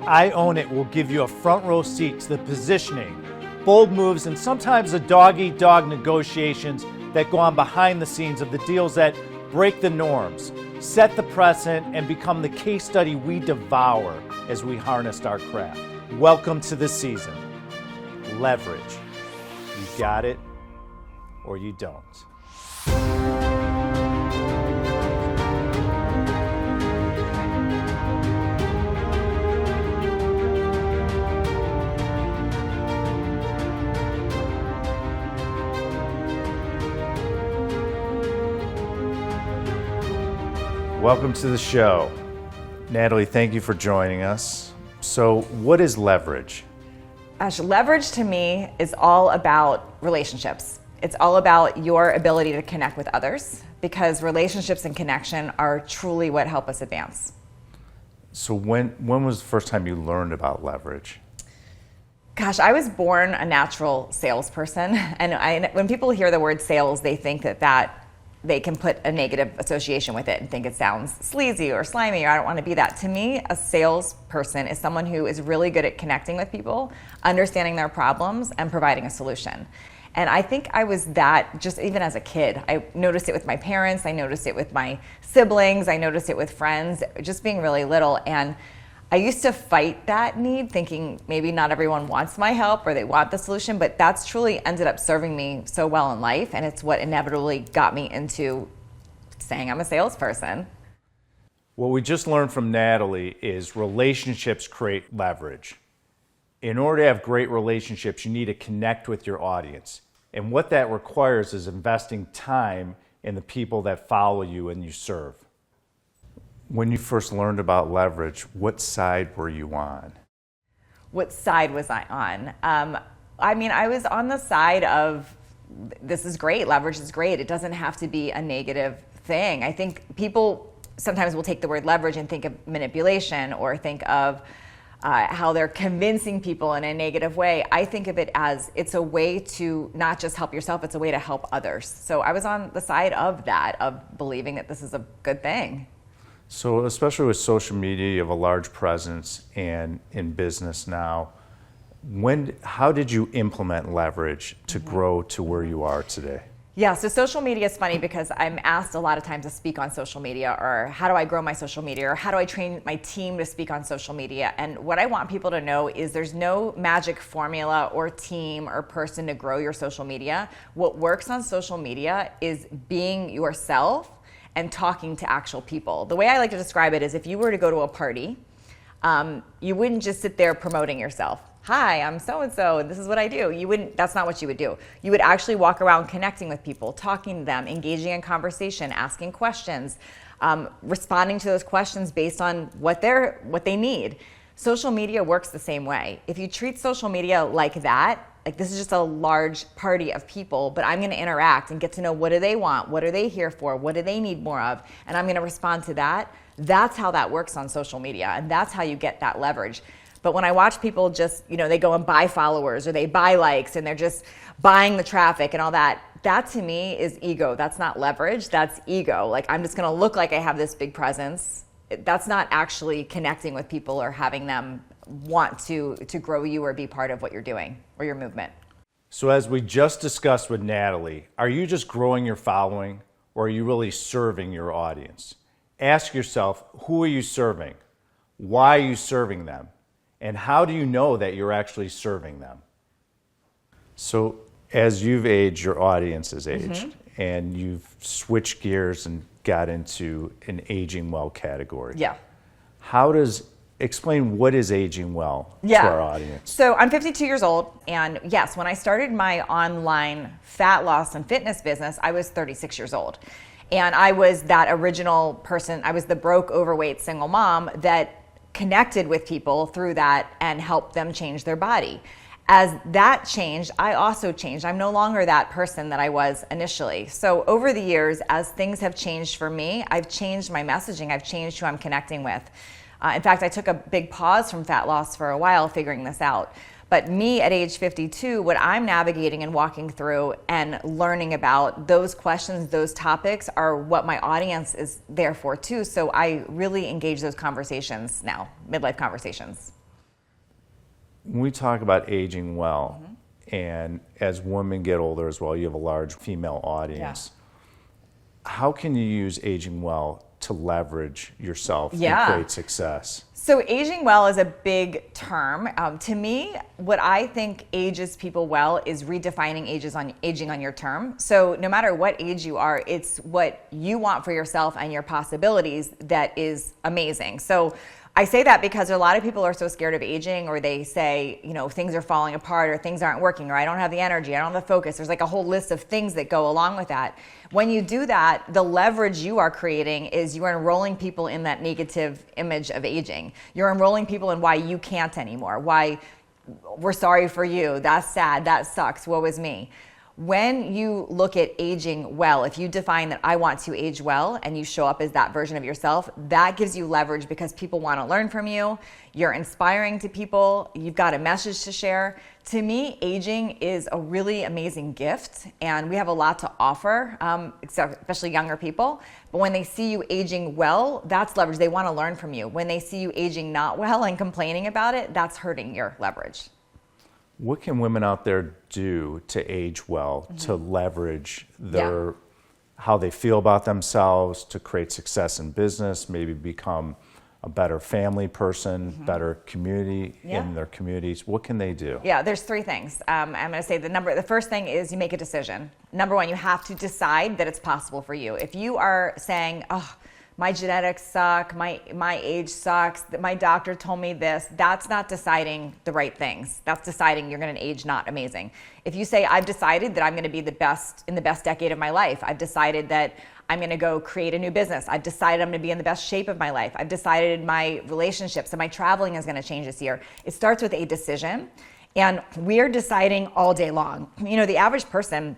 I Own It will give you a front row seat to the positioning, bold moves, and sometimes the dog-eat-dog negotiations that go on behind the scenes of the deals that break the norms, set the precedent, and become the case study we devour as we harnessed our craft. Welcome to the season. Leverage. You got it or you don't. Welcome to the show. Natalie, thank you for joining us. So, what is leverage? Gosh, leverage to me is all about relationships. It's all about your ability to connect with others, because relationships and connection are truly what help us advance. So when was the first time you learned about leverage? Gosh, I was born a natural salesperson, and when people hear the word sales, they think that they can put a negative association with it and think it sounds sleazy or slimy, or I don't want to be that. To me, a salesperson is someone who is really good at connecting with people, understanding their problems, and providing a solution. And I think I was that just even as a kid. I noticed it with my parents, I noticed it with my siblings, I noticed it with friends, just being really little. And I used to fight that need, thinking maybe not everyone wants my help or they want the solution, but that's truly ended up serving me so well in life, and it's what inevitably got me into saying I'm a salesperson. What we just learned from Natalie is relationships create leverage. In order to have great relationships, you need to connect with your audience. And what that requires is investing time in the people that follow you and you serve. When you first learned about leverage, what side were you on? What side was I on? I was on the side of this is great, leverage is great. It doesn't have to be a negative thing. I think people sometimes will take the word leverage and think of manipulation or think of how they're convincing people in a negative way. I think of it as it's a way to not just help yourself, it's a way to help others. So I was on the side of that, of believing that this is a good thing. So especially with social media, you have a large presence and in business now. How did you implement leverage to grow to where you are today? Yeah, so social media is funny because I'm asked a lot of times to speak on social media, or how do I grow my social media, or how do I train my team to speak on social media? And what I want people to know is there's no magic formula or team or person to grow your social media. What works on social media is being yourself and talking to actual people. The way I like to describe it is if you were to go to a party, you wouldn't just sit there promoting yourself. Hi, I'm so-and-so, and this is what I do. That's not what you would do. You would actually walk around connecting with people, talking to them, engaging in conversation, asking questions, responding to those questions based on what they need. Social media works the same way. If you treat social media like that, like this is just a large party of people, but I'm gonna interact and get to know what do they want, what are they here for, what do they need more of, and I'm gonna respond to that. That's how that works on social media, and that's how you get that leverage. But when I watch people just, they go and buy followers or they buy likes and they're just buying the traffic and all that, that to me is ego. That's not leverage, that's ego. Like I'm just gonna look like I have this big presence. That's not actually connecting with people or having them want to grow you or be part of what you're doing or your movement. So as we just discussed with Natalie, are you just growing your following or are you really serving your audience? Ask yourself, who are you serving? Why are you serving them? And how do you know that you're actually serving them? So as you've aged, your audience has aged, and you've switched gears and got into an aging well category. Yeah. Explain what is aging well to our audience. So I'm 52 years old, and yes, when I started my online fat loss and fitness business, I was 36 years old. And I was that original person, I was the broke, overweight single mom that connected with people through that and helped them change their body. As that changed, I also changed. I'm no longer that person that I was initially. So over the years, as things have changed for me, I've changed my messaging, I've changed who I'm connecting with. In fact, I took a big pause from fat loss for a while figuring this out. But me at age 52, what I'm navigating and walking through and learning about, those questions, those topics are what my audience is there for too. So I really engage those conversations now, midlife conversations. When we talk about aging well, and as women get older as well, you have a large female audience. How can you use aging well to leverage yourself and create success? So aging well is a big term. To me, what I think ages people well is redefining aging on your term. So no matter what age you are, it's what you want for yourself and your possibilities that is amazing. So I say that because a lot of people are so scared of aging, or they say, things are falling apart, or things aren't working, or I don't have the energy, I don't have the focus. There's like a whole list of things that go along with that. When you do that, the leverage you are creating is you are enrolling people in that negative image of aging. You're enrolling people in why you can't anymore, why we're sorry for you, that's sad, that sucks, woe is me. When you look at aging well, if you define that I want to age well and you show up as that version of yourself, that gives you leverage because people want to learn from you. You're inspiring to people. You've got a message to share. To me, aging is a really amazing gift, and we have a lot to offer, especially younger people. But when they see you aging well, that's leverage. They want to learn from you. When they see you aging not well and complaining about it, that's hurting your leverage. What can women out there do to age well, to leverage how they feel about themselves, to create success in business, maybe become a better family person, better community in their communities? What can they do? Yeah, there's three things. I'm going to say the first thing is you make a decision. Number one, you have to decide that it's possible for you. If you are saying, oh, my genetics suck, my age sucks, my doctor told me this, that's not deciding the right things. That's deciding you're going to age not amazing. If you say, I've decided that I'm going to be the best in the best decade of my life, I've decided that I'm going to go create a new business, I've decided I'm going to be in the best shape of my life, I've decided my relationships and my traveling is going to change this year. It starts with a decision, and we're deciding all day long. The average person,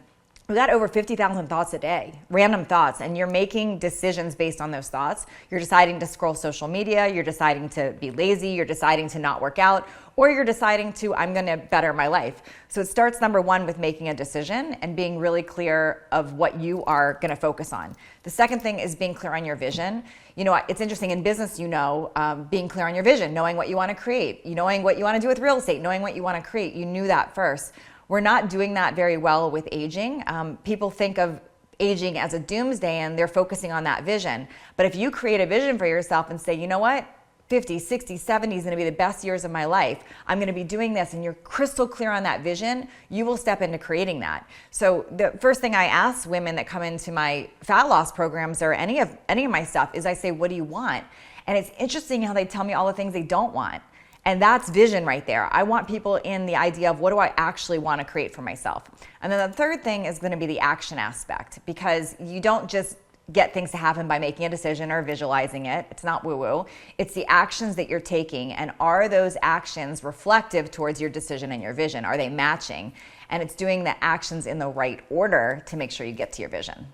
we've got over 50,000 thoughts a day, random thoughts, and you're making decisions based on those thoughts. You're deciding to scroll social media, you're deciding to be lazy, you're deciding to not work out, or you're deciding to, I'm gonna better my life. So it starts, number one, with making a decision and being really clear of what you are gonna focus on. The second thing is being clear on your vision. It's interesting in business, being clear on your vision, knowing what you wanna create, knowing what you wanna do with real estate, knowing what you wanna create. You knew that first. We're not doing that very well with aging. People think of aging as a doomsday and they're focusing on that vision. But if you create a vision for yourself and say, you know what, 50, 60, 70 is going to be the best years of my life, I'm going to be doing this, and you're crystal clear on that vision, you will step into creating that. So the first thing I ask women that come into my fat loss programs or any of my stuff is I say, what do you want? And it's interesting how they tell me all the things they don't want. And that's vision right there. I want people in the idea of what do I actually want to create for myself. And then the third thing is going to be the action aspect, because you don't just get things to happen by making a decision or visualizing it. It's not woo-woo. It's the actions that you're taking, and are those actions reflective towards your decision and your vision? Are they matching? And it's doing the actions in the right order to make sure you get to your vision.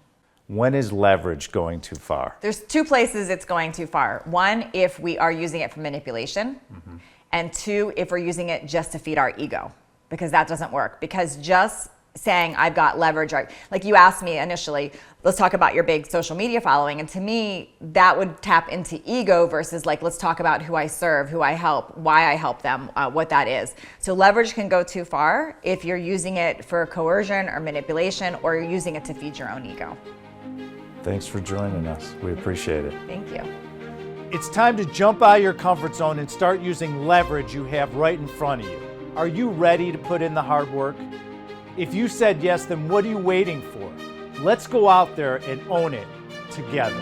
When is leverage going too far? There's two places it's going too far. One, if we are using it for manipulation. And two, if we're using it just to feed our ego, because that doesn't work. Because just saying I've got leverage, like you asked me initially, let's talk about your big social media following. And to me, that would tap into ego versus like, let's talk about who I serve, who I help, why I help them, what that is. So leverage can go too far if you're using it for coercion or manipulation, or you're using it to feed your own ego. Thanks for joining us. We appreciate it. Thank you. It's time to jump out of your comfort zone and start using leverage you have right in front of you. Are you ready to put in the hard work? If you said yes, then what are you waiting for? Let's go out there and own it together.